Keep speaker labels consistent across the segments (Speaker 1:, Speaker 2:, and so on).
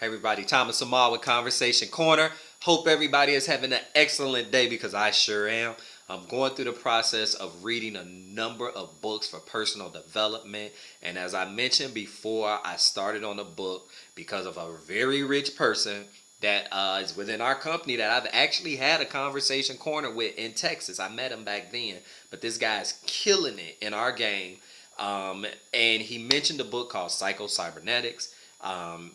Speaker 1: Hey everybody, Thomas Amal with Conversation Corner. Hope everybody is having an excellent day because I sure am. I'm going through the process of reading a number of books for personal development. And as I mentioned before, I started on a book because of a very rich person that is within our company that I've actually had a Conversation Corner with in Texas. I met him back then, but this guy's killing it in our game. And he mentioned a book called Psycho-Cybernetics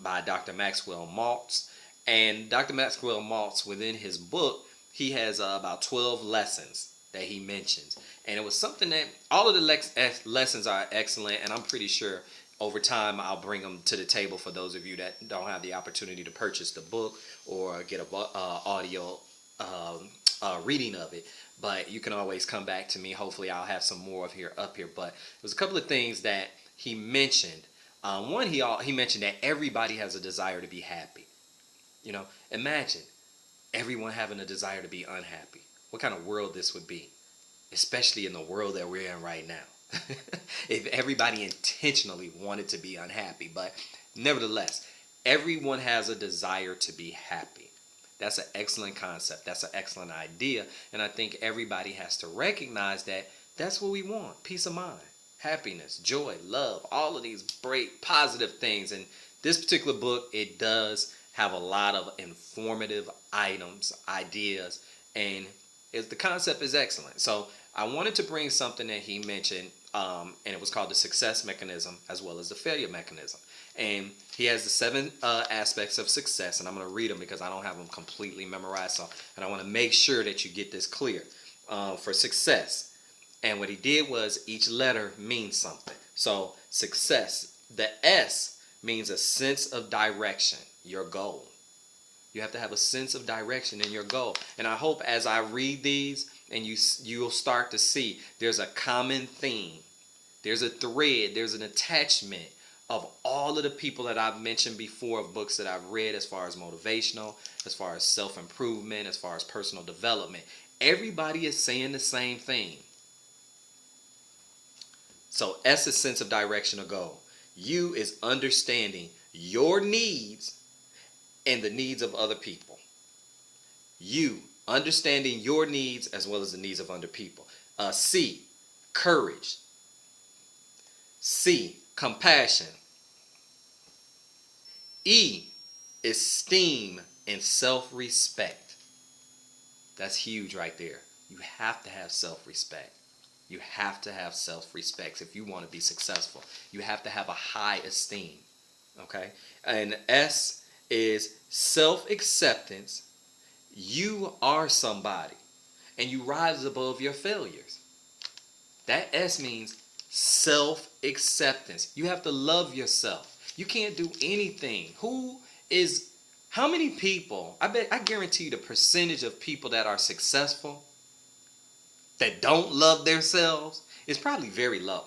Speaker 1: by Dr. Maxwell Maltz. And Dr. Maxwell Maltz, within his book, he has about 12 lessons that he mentions. And it was something that all of the lessons are excellent, and I'm pretty sure over time I'll bring them to the table for those of you that don't have the opportunity to purchase the book or get a audio reading of it. But you can always come back to me. Hopefully I'll have some more up here. But there's a couple of things that he mentioned. One, he mentioned that everybody has a desire to be happy. You know, imagine everyone having a desire to be unhappy. What kind of world this would be, especially in the world that we're in right now. If everybody intentionally wanted to be unhappy. But nevertheless, everyone has a desire to be happy. That's an excellent concept. That's an excellent idea. And I think everybody has to recognize that that's what we want. Peace of mind, happiness, joy, love, all of these great positive things. And this particular book, it does have a lot of informative items, ideas, and the concept is excellent. So I wanted to bring something that he mentioned, and it was called the success mechanism as well as the failure mechanism. And he has the 7 aspects of success, and I'm going to read them because I don't have them completely memorized. So, and I want to make sure that you get this clear for success. And what he did was each letter means something. So success, the S means a sense of direction, your goal. You have to have a sense of direction in your goal. And I hope as I read these and you'll start to see there's a common theme. There's a thread, there's an attachment of all of the people that I've mentioned before of books that I've read as far as motivational, as far as self-improvement, as far as personal development. Everybody is saying the same thing. So S is sense of direction or goal. U is understanding your needs and the needs of other people. U, understanding your needs as well as the needs of other people. C, courage. C, compassion. E, esteem and self-respect. That's huge right there. You have to have self-respect. You have to have self-respect if you want to be successful. You have to have a high esteem. Okay? And S is self-acceptance. You are somebody. And you rise above your failures. That S means self-acceptance. You have to love yourself. You can't do anything. How many people, I guarantee you the percentage of people that are successful that don't love themselves is probably very low.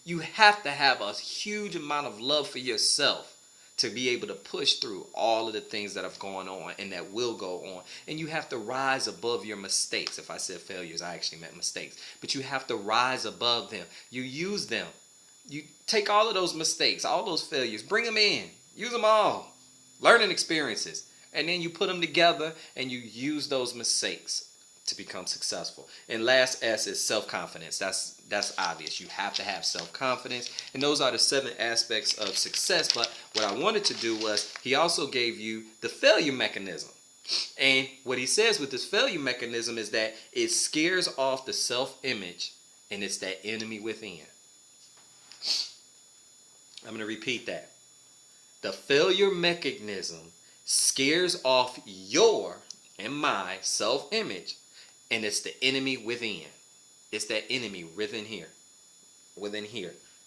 Speaker 1: You have to have a huge amount of love for yourself to be able to push through all of the things that have gone on and that will go on. And you have to rise above your mistakes. If I said failures, I actually meant mistakes. But you have to rise above them. You use them. You take all of those mistakes, all those failures, bring them in. Use them all. Learning experiences. And then you put them together and you use those mistakes to become successful. And last S is self-confidence. That's obvious. You have to have self-confidence. And those are the 7 aspects of success. But what I wanted to do was he also gave you the failure mechanism. And what he says with this failure mechanism is that it scares off the self-image and it's that enemy within. I'm going to repeat that. The failure mechanism scares off your and my self-image, and it's the enemy within. It's that enemy within here.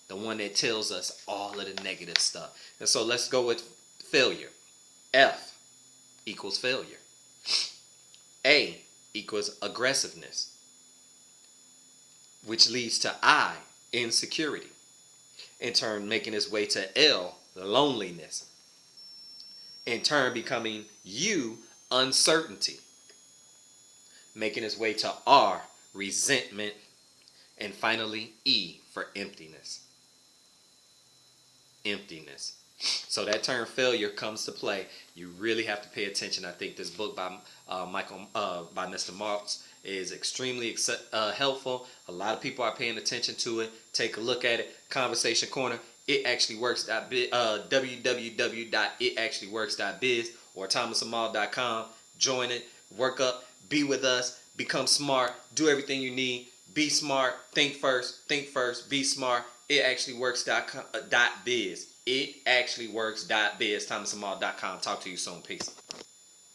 Speaker 1: The one that tells us all of the negative stuff. And so let's go with failure. F equals failure. A equals aggressiveness, which leads to I, insecurity. In turn, making its way to L, loneliness. In turn, becoming U, uncertainty. Making its way to R, resentment. And finally, E for emptiness. Emptiness. So that term failure comes to play. You really have to pay attention. I think this book by by Mr. Marks is extremely helpful. A lot of people are paying attention to it. Take a look at it. Conversation Corner. It actually works. www.itactuallyworks.biz or thomasamal.com. Join it. Work up. Be with us. Become smart. Do everything you need. Be smart. Think first. Think first. Be smart. Itactuallyworks.biz. Itactuallyworks.biz. thomasamal.com. Talk to you soon. Peace.